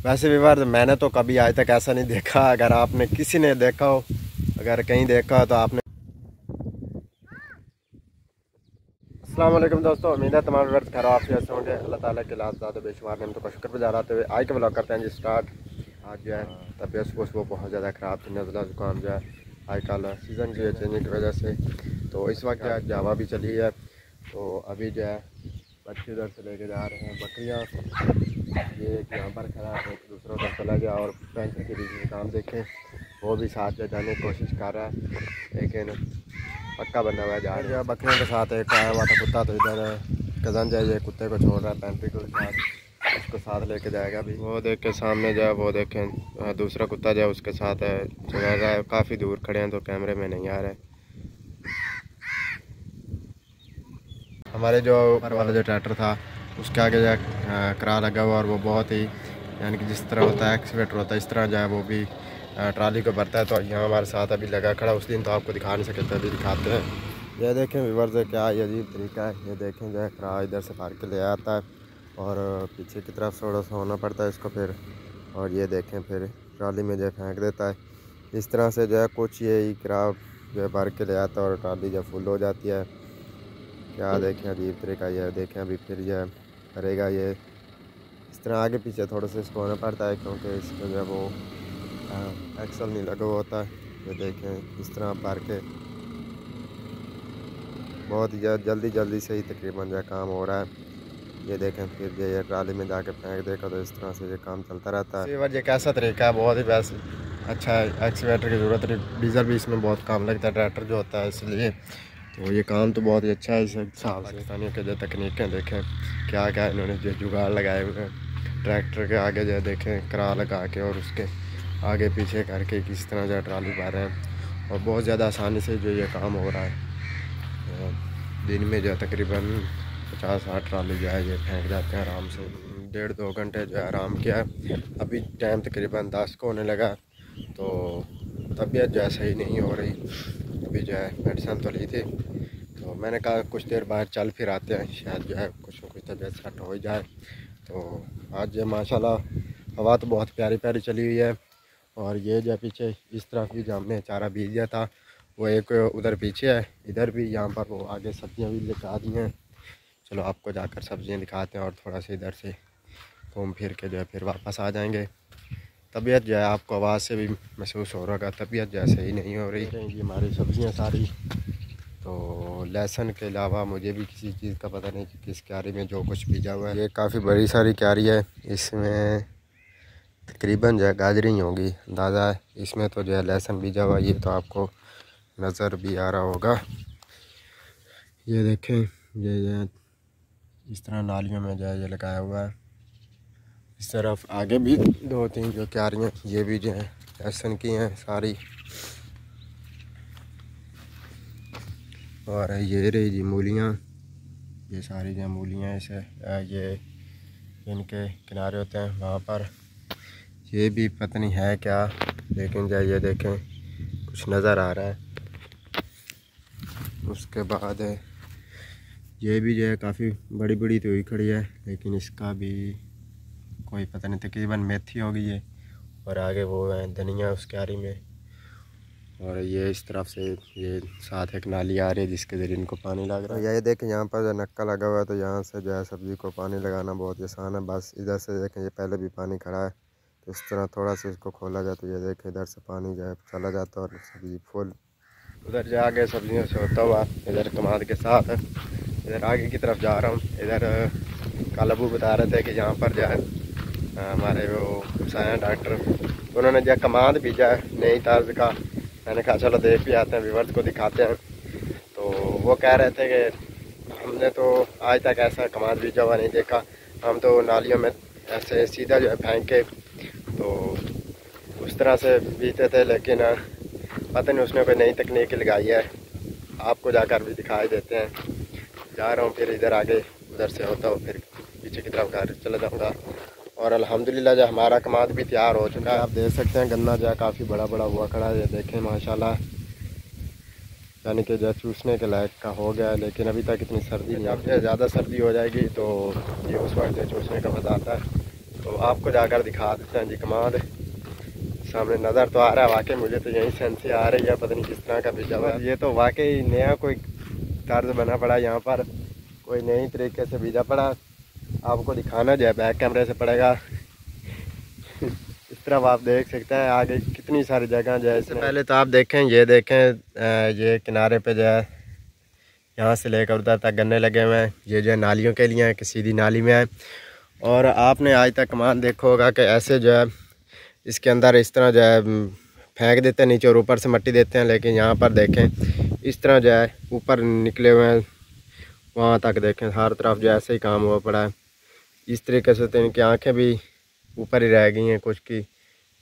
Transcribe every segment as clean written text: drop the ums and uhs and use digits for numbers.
वैसे व्यवहार मैंने तो कभी आज तक ऐसा नहीं देखा। अगर आपने किसी ने देखा हो, अगर कहीं देखा हो तो आपने। अस्सलाम वालेकुम दोस्तों, उम्मीद है तमाम व्यवर्स खैर आफियत से होंगे। अल्लाह ताला के लात ज़्यादा बेशुमार नेमतों का शुक्रगुज़ार आते हुए आज का ब्लॉग करते हैं जी स्टार्ट। आज जो है तबीयत सुबह बहुत ज़्यादा ख़राब थी, नज़ला ज़ुकाम जो है आजकल सीज़न जो है चेंजिंग की वजह से। तो इस वक्त जो जावा भी चली है, तो अभी जो है बच्चे उधर से लेके जा रहे हैं बकरियाँ। ये एक यहाँ पर खड़ा है, एक दूसरा उधर चला गया। और पेंटर के बीच में काम देखें, वो भी साथ में जाने की कोशिश कर रहा है, लेकिन पक्का बना हुआ है जा रहा है। बकरियों के साथ एक आया हुआ था कुत्ता, तो इधर कज़न जाइए कुत्ते को छोड़ रहा है पेंट्री के साथ, उसको साथ लेके जाएगा अभी। वो देख के सामने जाए, वो देखें दूसरा कुत्ता जाए उसके साथ है, चला रहा है। काफ़ी दूर खड़े हैं तो कैमरे में नहीं आ रहा है। हमारे जो ऊपर वाला जो ट्रैक्टर था उसके आगे जो करा लगा हुआ, और वो बहुत ही यानी कि जिस तरह होता है एक्सीवेटर होता है इस तरह जो है वो भी ट्राली को भरता है। तो यहाँ हमारे साथ अभी लगा खड़ा, उस दिन तो आपको दिखा नहीं सके थे, अभी दिखाते हैं। ये देखें व्यूअर्स, क्या ये अजीब तरीका है। ये देखें जो है करा इधर से भर के ले आता है और पीछे की तरफ थोड़ा सा होना पड़ता है इसको फिर, और ये देखें फिर ट्राली में जो है फेंक देता है। इस तरह से जो है कुछ ये करा जो है भर के ले आता है और ट्राली जो फुल हो जाती है। क्या देखें अजीब तरीका। ये देखें अभी फिर यह करेगा ये इस तरह आगे पीछे थोड़ा सा इसको होना पड़ता है, क्योंकि इसको जो है वो एक्सल नहीं लगा हुआ होता है। ये देखें इस तरह भर के बहुत ही जल्दी से ही तकरीबन जो है काम हो रहा है। ये देखें फिर ये ट्राली में जाके फेंक देगा, तो इस तरह से ये काम चलता रहता है। ये कैसा तरीका है, बहुत ही वैसे अच्छा है। एक्सीवेटर की ज़रूरत है, डीजल भी इसमें बहुत काम लगता है ट्रैक्टर जो होता है, इसलिए तो ये काम तो बहुत ही अच्छा है। इस हिसाब से पाकिस्तानियों के जो तकनीकें देखें क्या क्या इन्होंने जो जुगाड़ लगाए हुए हैं ट्रैक्टर के आगे जो देखें करा लगा के, और उसके आगे पीछे करके किस तरह जो ट्राली भर रहे हैं, और बहुत ज़्यादा आसानी से जो ये काम हो रहा है। दिन में जो तकरीबन 50-60 ट्राली जो है ये फेंक जाते हैं आराम से। 1.5-2 घंटे जो है आराम किया है। अभी टाइम तकरीबन 10 को होने लगा, तो तबीयत जो है सही नहीं हो रही। अभी जो है मेडिसिन तो ली थी, तो मैंने कहा कुछ देर बाद चल फिर आते हैं, शायद जो है कुछ न कुछ तबीयत सेट हो जाए। तो आज जो माशाल्लाह हवा तो बहुत प्यारी प्यारी चली हुई है। और ये जो पीछे इस तरफ भी जो हमने चारा बीज दिया था वो एक उधर पीछे है, इधर भी यहाँ पर वो आगे सब्जियाँ भी लगा दी हैं। चलो आपको जाकर सब्जियाँ दिखाते हैं, और थोड़ा सा इधर से घूम फिर के जो है फिर वापस आ जाएंगे। तबीयत जो है आपको आवाज़ से भी महसूस हो रहा होगा, तबीयत जो है सही नहीं हो रही है। ये हमारी सब्जियाँ सारी, तो लहसुन के अलावा मुझे भी किसी चीज़ का पता नहीं कि किस क्यारी में जो कुछ बीजा हुआ है। ये काफ़ी बड़ी सारी क्यारी है, इसमें तकरीबन जो है गाजरी ही होगी अंदाज़ा है। इसमें तो जो है लहसुन बीजा हुआ, ये तो आपको नज़र भी आ रहा होगा। ये देखें ये जो है इस तरह नालियों में जो है ये लगाया हुआ है। इस तरफ आगे भी 2-3 जो क्यारियाँ ये भी जो है लहसुन की हैं सारी। और ये रही जी मूलियाँ, ये सारी जो मूलियाँ इसे ये इनके किनारे होते हैं वहाँ पर। ये भी पता नहीं है क्या, लेकिन जो ये देखें कुछ नज़र आ रहा है। उसके बाद ये भी जो है काफ़ी बड़ी बड़ी तो हुई खड़ी है, लेकिन इसका भी कोई पता नहीं, तकरीबन मेथी होगी ये। और आगे वो है धनिया उस क्यारी में। और ये इस तरफ से ये साथ एक नाली आ रही है जिसके ज़रिए इनको पानी लग रहा है। ये देखें यहाँ पर जो नक्का लगा हुआ है, तो यहाँ से जो है सब्ज़ी को पानी लगाना बहुत आसान है। बस इधर से देखें ये पहले भी पानी खड़ा है, तो इस तरह थोड़ा सा इसको खोला जाए तो ये देखें इधर से पानी जो है चला जाता है और सब्ज़ी फुल। उधर जो आगे सब्जियों से होता हुआ इधर टमाटर के साथ इधर आगे की तरफ जा रहा हूँ। इधर कालाबू बता रहे थे कि यहाँ पर जो है हमारे वो साया डॉक्टर उन्होंने जो कमाद बीजा है नई तर्ज का। मैंने कहा चलो देख भी आते हैं, व्यूअर्स को दिखाते हैं। तो वो कह रहे थे कि हमने तो आज तक ऐसा कमाद बीजा हुआ नहीं देखा, हम तो नालियों में ऐसे सीधा जो है फेंक के तो उस तरह से बीते थे, लेकिन पता नहीं उसने कोई नई तकनीक लगाई है। आपको जाकर भी दिखाई देते हैं। जा रहा हूँ फिर इधर आगे, उधर से होता हूँ फिर पीछे की तरफ घर चला जाऊँगा। और अल्हम्दुलिल्लाह जो हमारा कमाद भी तैयार हो चुका है। आप देख सकते हैं गन्ना जो है काफ़ी बड़ा बड़ा हुआ खड़ा है। ये देखें माशाल्लाह, यानी कि जो चूसने के लायक का हो गया है, लेकिन अभी तक इतनी सर्दी नहीं। अब ज़्यादा सर्दी हो जाएगी तो ये उस वक्त चूसने का मज़ा आता है। तो आपको जाकर दिखा देते हैं जी कमाल। सामने नज़र तो आ रहा है, वाकई मुझे तो यही सेंसी आ रही है, पता नहीं किस तरह का बीजा हुआ है। ये तो वाकई नया कोई तर्ज बना पड़ा यहाँ पर, कोई नई तरीके से बीजा पड़ा। आपको दिखाना जो है बैक कैमरे से पड़ेगा। इस तरफ आप देख सकते हैं आगे कितनी सारी जगह जो है। इससे पहले तो आप देखें, ये देखें, ये किनारे पे जो है यहाँ से लेकर उधर तक गन्ने लगे हुए हैं। ये जो है नालियों के लिए है कि सीधी नाली में है। और आपने आज तक कमान देखा होगा कि ऐसे जो है इसके अंदर इस तरह जो है फेंक देते हैं नीचे और ऊपर से मिट्टी देते हैं, लेकिन यहाँ पर देखें इस तरह जो है ऊपर निकले हुए हैं, वहाँ तक देखें हर तरफ जो ऐसे ही काम हुआ पड़ा है। इस तरीके से तो इनकी आँखें भी ऊपर ही रह गई हैं कुछ की,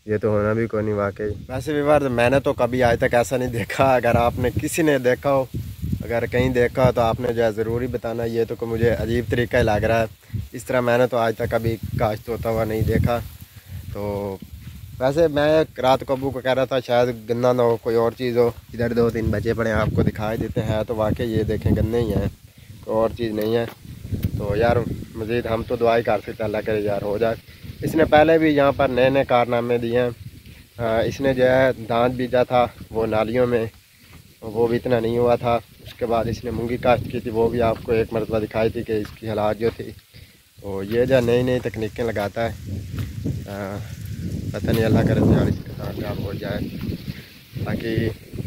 ये तो होना भी कोई नहीं वाकई। वैसे भी मैंने तो कभी आज तक ऐसा नहीं देखा। अगर आपने किसी ने देखा हो, अगर कहीं देखा हो तो आपने जो है ज़रूरी बताना। ये तो मुझे अजीब तरीका ही लग रहा है, इस तरह मैंने तो आज तक कभी काश्त होता हुआ नहीं देखा। तो वैसे मैं रात को अबू को कह रहा था शायद गन्ना ना हो, कोई और चीज़ हो। इधर 2-3 बचे पड़े हैं, आपको दिखाई देते हैं, तो वाकई ये देखें गन्ने ही हैं, कोई और चीज़ नहीं है। तो यार मज़ीद हम तो दुआई कर सकते हैं, अल्लाह करे यार हो जाए। इसने पहले भी यहाँ पर नए नए कारनामे दिए हैं। इसने जो है दांत बीजा था वो नालियों में, वो भी इतना नहीं हुआ था। उसके बाद इसने मूंगी काश्त की थी, वो भी आपको एक मरतबा दिखाई थी कि इसकी हालात जो थी। तो ये जो नई नई तकनीकें लगाता है, पता नहीं अल्लाह करे यार इसके साथ आप हो जाए। बाकी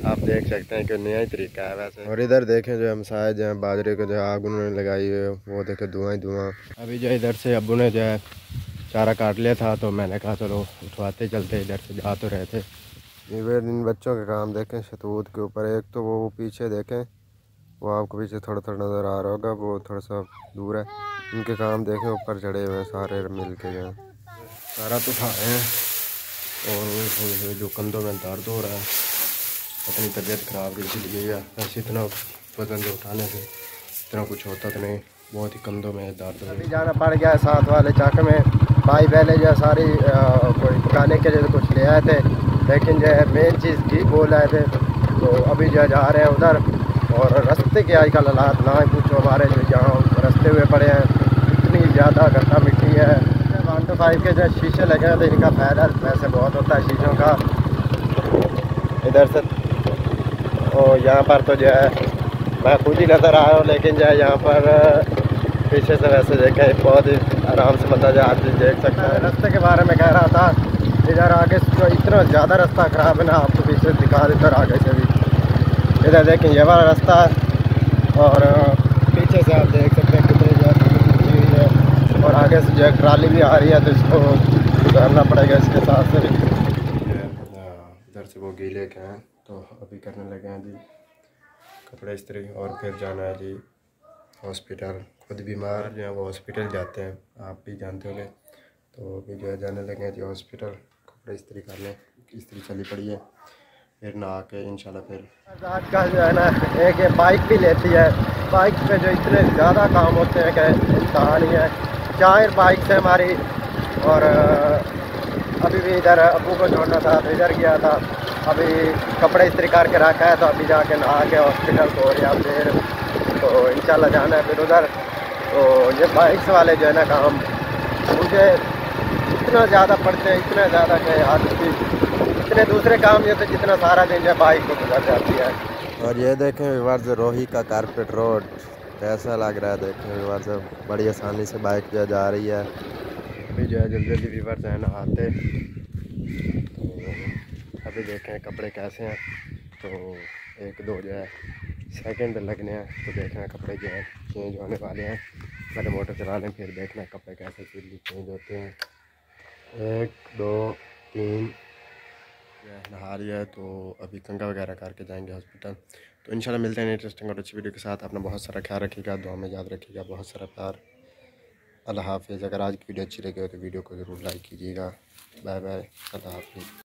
आप देख सकते हैं कि नया ही तरीका है वैसे। और इधर देखें जो हमसाए जो है बाजरे को जो आग उन्होंने लगाई हुई है, वो देखें धुआं ही धुआं। अभी जो इधर से अब्बू ने जो है चारा काट लिया था, तो मैंने कहा चलो उठवाते चलते, इधर से जा तो रहे थे। ये इन बच्चों के काम देखें शतूत के ऊपर। एक तो वो पीछे देखें, वो आपको पीछे थोड़ा थोड़ा नज़र आ रहा होगा, वो थोड़ा सा दूर है। इनके काम देखें ऊपर चढ़े हुए हैं सारे मिल के जो सारा तो उठा रहे हैं। और जो कंधों में दर्द हो रहा है, अपनी तबीयत ख़राब इसलिए है। वैसे इतना वजन जो उठाने से इतना कुछ होता तो नहीं, बहुत ही कंधों में दर्द। अभी जाना पड़ गया है साथ वाले चाक में। भाई पहले जो सारी कोई पकाने के लिए कुछ ले आए थे, लेकिन जो है मेन चीज़ घी बोल आए थे। तो अभी जो जा रहे हैं उधर, और रास्ते के आजकल हालात ना ही पूछो। हमारे जो यहाँ रास्ते हुए पड़े हैं, इतनी ज़्यादा गड्ढा मिट्टी है। 125 के जो शीशे लगे हैं तो इनका फ़ायदा वैसे बहुत होता है शीशों का। इधर से और यहाँ पर तो जो है मैं खुद ही नज़र आ रहा हूँ, लेकिन जो है यहाँ पर पीछे से वैसे देखें बहुत ही आराम से मतलब जो आदमी देख सकता है। रास्ते के बारे में कह रहा था, इधर आगे जो इतना ज़्यादा रास्ता ख़राब है ना, आपको पीछे दिखा देता आगे से भी। इधर देखें ये वाला रास्ता, और पीछे से आप देख सकते हैं कितनी जो है, और आगे से जो है ट्राली भी आ रही है, तो इसको गुजारना पड़ेगा इसके साथ से। इधर से वो गीले के हैं, तो अभी करने लगे हैं जी कपड़े इस्त्री, और फिर जाना है जी हॉस्पिटल। खुद बीमार जो है वो हॉस्पिटल जाते हैं, आप भी जानते होंगे। तो अभी जो है जाने लगे हैं जी हॉस्पिटल, कपड़े इस्त्री करने। इस्त्री चली पड़ी है, फिर नहा के इंशाल्लाह फिर आजकल जो है ना एक ये बाइक भी लेती है। बाइक पे जो इतने ज़्यादा काम होते हैं कि इंतहा नहीं है। 4 बाइक से हमारी, और अभी भी इधर अबू को छोड़ना था तो इधर गया था। अभी कपड़े इस्त्री करके रखा है, तो अभी जाके नहा के हॉस्पिटल को या फिर तो इंशाल्लाह जाना है फिर उधर। तो ये बाइक्स वाले जो है ना काम मुझे इतना ज़्यादा पड़ते हैं, इतना ज़्यादा कि आदत की इतने दूसरे काम ये तो जितना सारा दिन जो बाइक को गुजर जाती है। और ये देखें व्यूअर्स रोही का कारपेट रोड कैसा लग रहा है। देखें व्यूअर्स बड़ी आसानी से बाइक जो जा रही है। अभी जो है जल्दी जल्दी व्यूअर्स है नहाते। तो अभी देखें कपड़े कैसे हैं, तो 1-2 जो है सेकंड लगने हैं, तो देखना कपड़े जो है चेंज होने वाले हैं। पहले मोटर चला लें, फिर देखना कपड़े कैसे चेंज होते हैं। 1 2 3 नहा लिया है, तो अभी कंघा वगैरह करके जाएंगे हॉस्पिटल। तो इंशाल्लाह मिलते हैं इंटरेस्टिंग और अच्छी वीडियो के साथ। अपना बहुत सारा ख्याल रखिएगा, दुआ में याद रखिएगा, बहुत सारा प्यार। अल्लाह हाफिज़। अगर आज की वीडियो अच्छी लगी हो तो वीडियो को ज़रूर लाइक कीजिएगा। बाय बाय, अल्लाह हाफिज़।